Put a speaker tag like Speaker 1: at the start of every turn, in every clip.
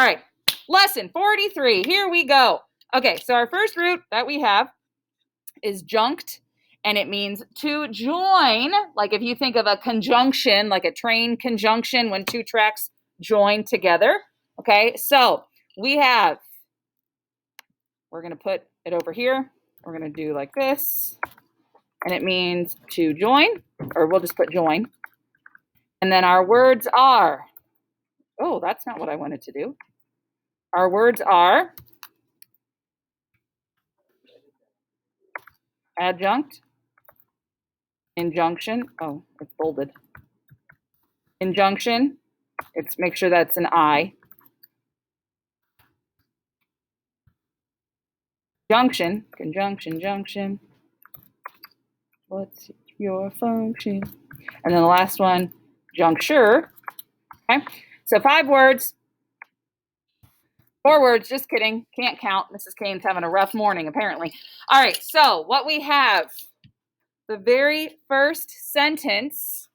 Speaker 1: All right, lesson 43. Here we go. Okay, so our first root that we have is junct, and it means to join. Like if you think of a conjunction, like a train conjunction when two tracks join together. Okay, so we're going to put it over here. We're going to do like this, and it means to join, or we'll just put join. And then our words are, oh, that's not what I wanted to do. Our words are adjunct, injunction. Oh, it's bolded. Injunction. Make sure that's an I. Junction, conjunction, junction. What's your function? And then the last one, juncture. Okay, so 5 words. 4 words, just kidding. Can't count. Mrs. Kane's having a rough morning, apparently. All right, so what we have, the very first sentence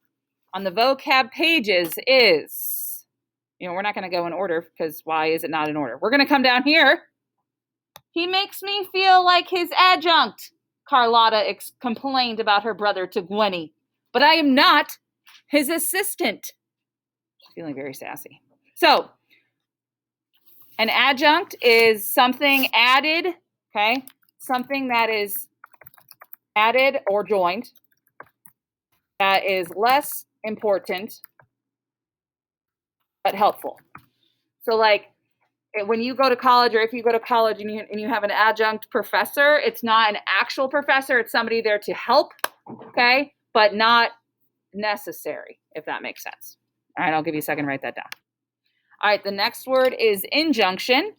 Speaker 1: on the vocab pages is, we're not going to go in order because why is it not in order? We're going to come down here. He makes me feel like his adjunct, Carlotta complained about her brother to Gwenny, but I am not his assistant. She's feeling very sassy. So, an adjunct is something added, okay? Something that is added or joined that is less important but helpful. So like when you go to college, or if you go to college and you have an adjunct professor, it's not an actual professor, it's somebody there to help, okay? But not necessary, if that makes sense. All right, I'll give you a second to write that down. All right, the next word is injunction,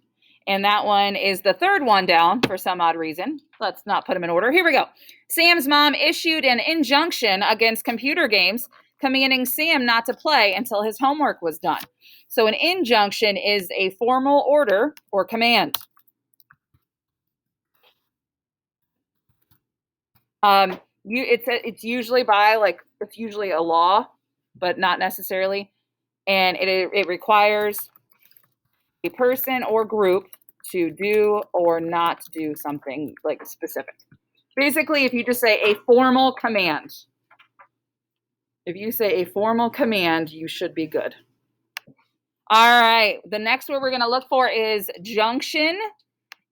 Speaker 1: and that one is the third one down for some odd reason. Let's not put them in order. Here we go. Sam's mom issued an injunction against computer games, commanding Sam not to play until his homework was done. So an injunction is a formal order or command. It's usually it's usually a law, but not necessarily. And it requires a person or group to do or not do something like specific. Basically, if you just say a formal command, you should be good. All right, the next word we're going to look for is junction.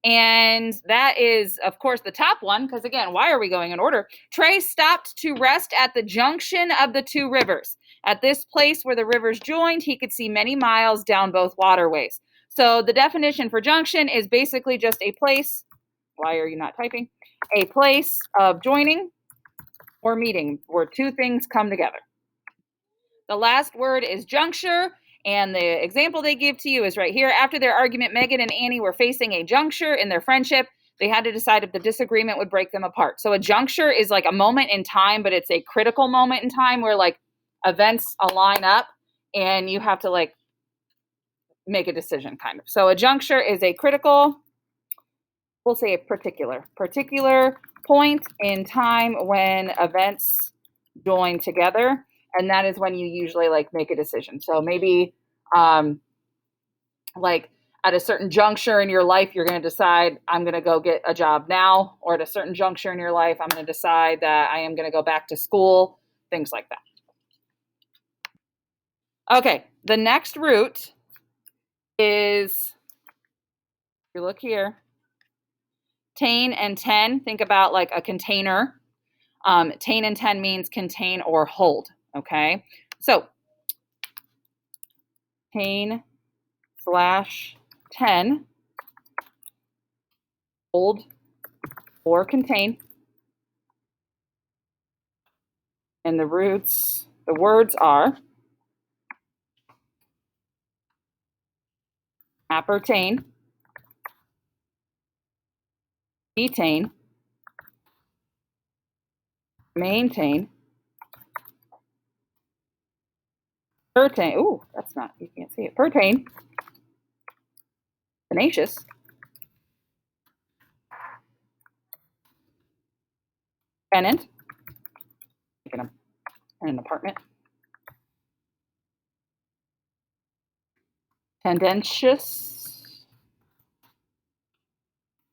Speaker 1: And that is, of course, the top one, because again, why are we going in order? Trey stopped to rest at the junction of the 2 rivers. At this place where the rivers joined, he could see many miles down both waterways. So the definition for junction is basically just a place, why are you not typing? A place of joining or meeting where 2 things come together. The last word is juncture. And the example they give to you is right here. After their argument, Megan and Annie were facing a juncture in their friendship. They had to decide if the disagreement would break them apart. So a juncture is like a moment in time, but it's a critical moment in time where like events align up and you have to like make a decision kind of. So a juncture is a critical, we'll say a particular point in time when events join together. And that is when you usually like make a decision. So maybe like at a certain juncture in your life, you're going to decide I'm going to go get a job now, or at a certain juncture in your life, I'm going to decide that I am going to go back to school, things like that. Okay, the next root is, if you look here, tain and ten. Think about like a container. Tain and ten means contain or hold. Okay, so tain/ten, hold or contain. And the words are appertain, detain, maintain, pertain. Ooh, that's not, you can't see it. Pertain, tenacious, tenant, in an apartment, tendentious,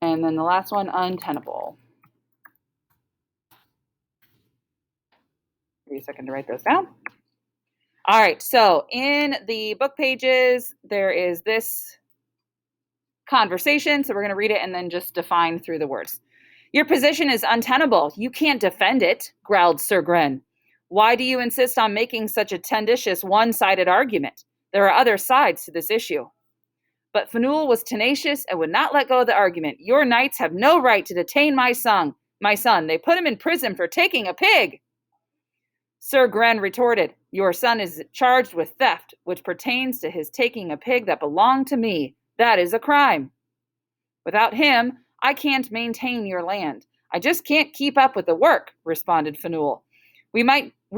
Speaker 1: and then the last one, untenable. Give me a second to write those down. All right, so in the book pages, there is this conversation, so we're going to read it and then just define through the words. Your position is untenable. You can't defend it, growled Sir Gren. Why do you insist on making such a tendentious, one-sided argument? There are other sides to this issue. But Fanul was tenacious and would not let go of the argument. Your knights have no right to detain my son. They put him in prison for taking a pig. Sir Gren retorted, your son is charged with theft, which pertains to his taking a pig that belonged to me. That is a crime. Without him, I can't maintain your land. I just can't keep up with the work, responded Fanul. We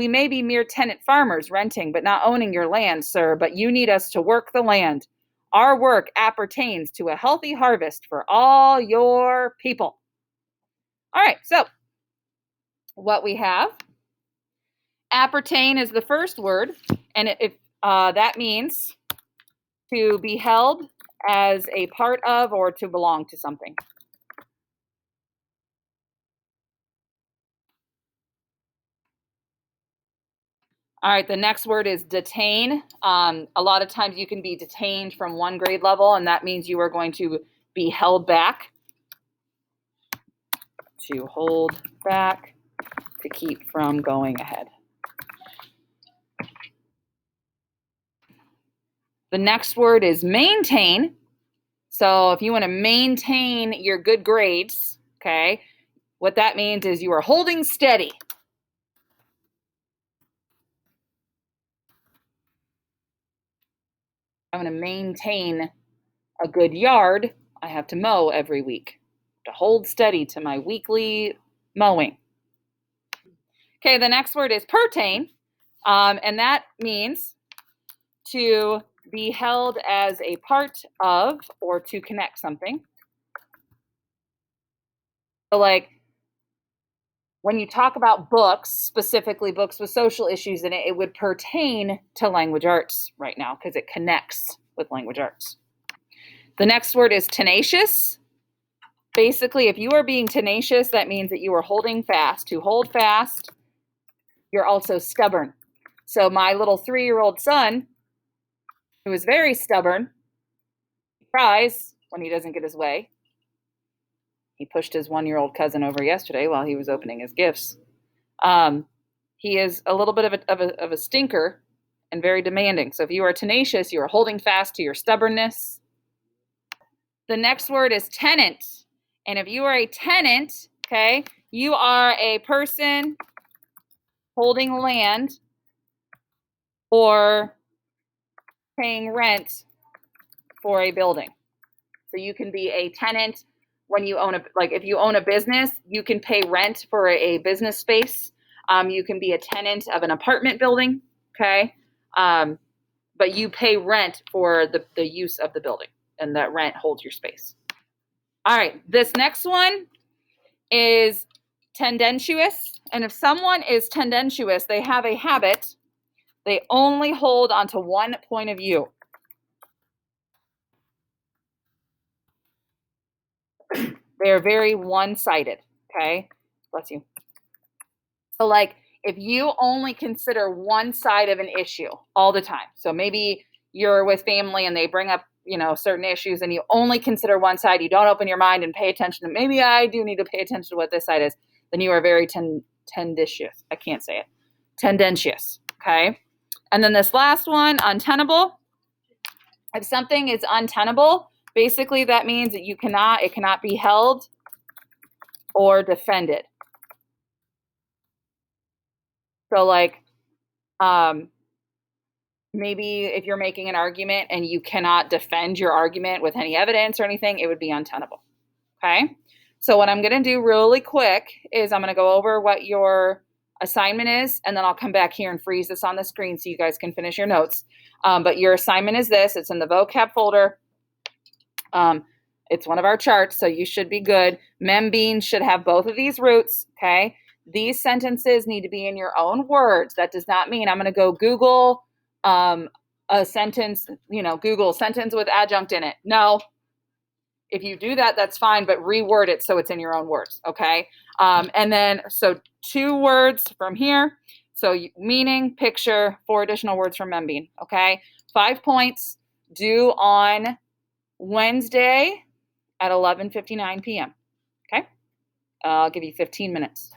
Speaker 1: may be mere tenant farmers renting but not owning your land, sir, but you need us to work the land. Our work appertains to a healthy harvest for all your people. All right, so what we have, appertain is the first word, and that means to be held as a part of or to belong to something. All right, the next word is detain. A lot of times you can be detained from one grade level, and that means you are going to be held back. To hold back, to keep from going ahead. The next word is maintain. So if you want to maintain your good grades, okay, what that means is you are holding steady. I want to maintain a good yard. I have to mow every week to hold steady to my weekly mowing. Okay, the next word is pertain, and that means to be held as a part of or to connect something. So like when you talk about books, specifically books with social issues in it, it would pertain to language arts right now because it connects with language arts. The next word is tenacious. Basically, if you are being tenacious, that means that you are holding fast. To hold fast, you're also stubborn. So my little 3-year-old son, who is very stubborn, he cries when he doesn't get his way. He pushed his 1-year-old cousin over yesterday while he was opening his gifts. He is a little bit of a stinker and very demanding. So if you are tenacious, you are holding fast to your stubbornness. The next word is tenant. And if you are a tenant, okay, you are a person holding land or paying rent for a building. So you can be a tenant when you own if you own a business, you can pay rent for a business space. You can be a tenant of an apartment building, okay? But you pay rent for the use of the building, and that rent holds your space. All right, this next one is tendentious. And if someone is tendentious, they have a habit. They only hold onto one point of view. They are very one-sided, okay? Bless you. So like if you only consider one side of an issue all the time, so maybe you're with family and they bring up, certain issues and you only consider one side, you don't open your mind and pay attention to, maybe I do need to pay attention to what this side is, then you are very tendentious. I can't say it. Tendentious, okay? And then this last one, untenable. If something is untenable, basically that means that it cannot be held or defended. So like, maybe if you're making an argument and you cannot defend your argument with any evidence or anything, it would be untenable, okay? So what I'm going to do really quick is I'm going to go over what your assignment is, and then I'll come back here and freeze this on the screen so you guys can finish your notes. But your assignment is this. It's in the vocab folder. It's one of our charts, so you should be good. Mem bean should have both of these roots, okay? These sentences need to be in your own words. That does not mean I'm going to go Google a sentence, Google sentence with adjunct in it. No. If you do that, that's fine, but reword it so it's in your own words, okay? And then, so 2 words from here. So meaning, picture, 4 additional words from Membean, okay? 5 points, due on Wednesday at 11:59 p.m., okay? I'll give you 15 minutes.